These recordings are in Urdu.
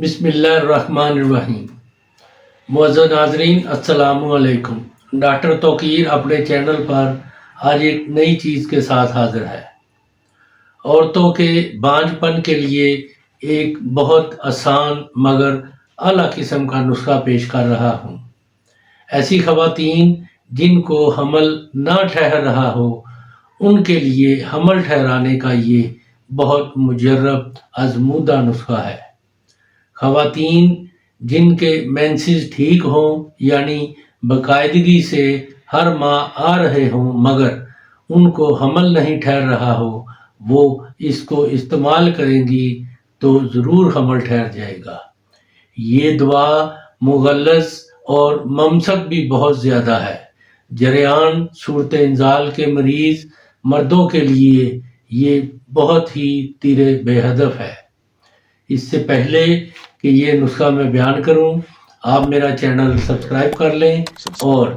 بسم اللہ الرحمن الرحیم۔ معزز ناظرین السلام علیکم۔ ڈاکٹر توقیر اپنے چینل پر آج ایک نئی چیز کے ساتھ حاضر ہے۔ عورتوں کے بانجھ پن کے لیے ایک بہت آسان مگر اعلیٰ قسم کا نسخہ پیش کر رہا ہوں۔ ایسی خواتین جن کو حمل نہ ٹھہر رہا ہو ان کے لیے حمل ٹھہرانے کا یہ بہت مجرب آزمودہ نسخہ ہے۔ خواتین جن کے مینسز ٹھیک ہوں یعنی باقاعدگی سے ہر ماہ آ رہے ہوں مگر ان کو حمل نہیں ٹھہر رہا ہو وہ اس کو استعمال کریں گی تو ضرور حمل ٹھہر جائے گا۔ یہ دوا مغلظ اور ممسک بھی بہت زیادہ ہے۔ جریان صورت انزال کے مریض مردوں کے لیے یہ بہت ہی تیر بے ہدف ہے۔ اس سے پہلے کہ یہ نسخہ میں بیان کروں آپ میرا چینل سبسکرائب کر لیں اور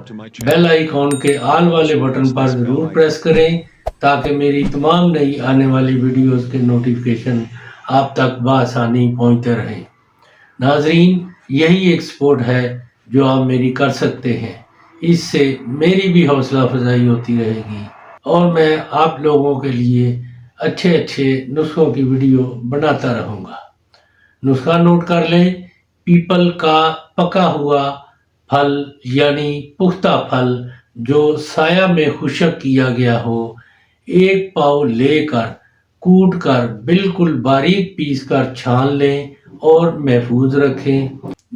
بیل آئیکن کے آل والے بٹن پر ضرور پریس کریں تاکہ میری تمام نئی آنے والی ویڈیوز کے نوٹیفیکیشن آپ تک بآسانی پہنچتے رہیں۔ ناظرین یہی ایک سپورٹ ہے جو آپ میری کر سکتے ہیں، اس سے میری بھی حوصلہ افزائی ہوتی رہے گی اور میں آپ لوگوں کے لیے اچھے نسخوں کی ویڈیو بناتا رہوں گا۔ نسخہ نوٹ کر لیں۔ پیپل کا پکا ہوا پھل یعنی پختہ پھل جو سایہ میں خشک کیا گیا ہو 1 پاؤ لے کر کوٹ کر بالکل باریک پیس کر چھان لیں اور محفوظ رکھیں۔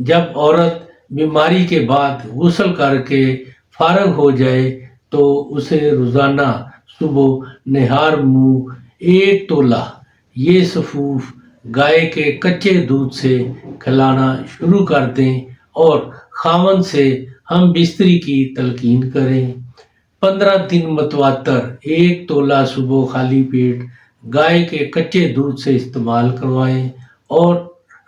جب عورت بیماری کے بعد غسل کر کے فارغ ہو جائے تو اسے روزانہ صبح نہار منہ 1 تولہ یہ سفوف گائے کے کچے دودھ سے کھلانا شروع کر دیں اور خاوند سے ہم بستری کی تلقین کریں۔ 15 دن متواتر 1 تولہ صبح خالی پیٹ گائے کے کچے دودھ سے استعمال کروائیں اور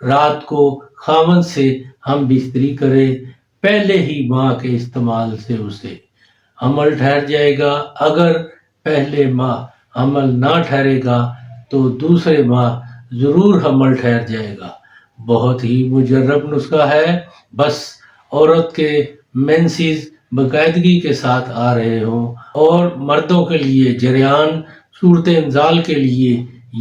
رات کو خاوند سے ہم بستری کریں۔ پہلے ہی ماہ کے استعمال سے اسے حمل ٹھہر جائے گا۔ اگر پہلے ماہ حمل نہ ٹھہرے گا تو دوسرے ماہ ضرور حمل ٹھہر جائے گا۔ بہت ہی مجرب نسخہ ہے۔ بس عورت کے مینسز باقاعدگی کے ساتھ آ رہے ہوں اور مردوں کے لیے جریان صورت انزال کے لیے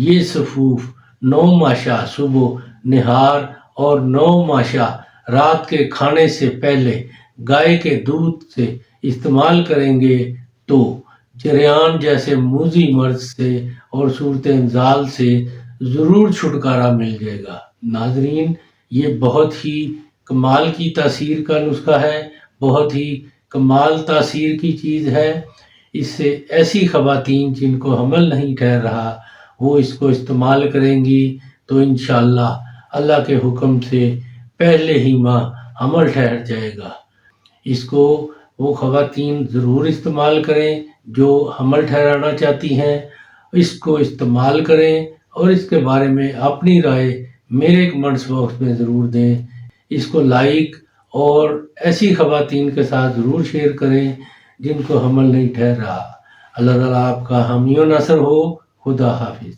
یہ سفوف 9 ماشا صبح نہار اور 9 ماشا رات کے کھانے سے پہلے گائے کے دودھ سے استعمال کریں گے تو جریان جیسے موذی مرض سے اور صورت انزال سے ضرور چھٹکارا مل جائے گا۔ ناظرین یہ بہت ہی کمال کی تاثیر کا نسخہ ہے، بہت ہی کمال تاثیر کی چیز ہے۔ اس سے ایسی خواتین جن کو حمل نہیں ٹھہر رہا وہ اس کو استعمال کریں گی تو انشاءاللہ اللہ کے حکم سے پہلے ہی ماہ حمل ٹھہر جائے گا۔ اس کو وہ خواتین ضرور استعمال کریں جو حمل ٹھہرانا چاہتی ہیں، اس کو استعمال کریں اور اس کے بارے میں اپنی رائے میرے کمنٹس باکس میں ضرور دیں۔ اس کو لائک اور ایسی خواتین کے ساتھ ضرور شیئر کریں جن کو حمل نہیں ٹھہر رہا۔ اللہ تعالیٰ آپ کا حامی و ناصر ہو۔ خدا حافظ۔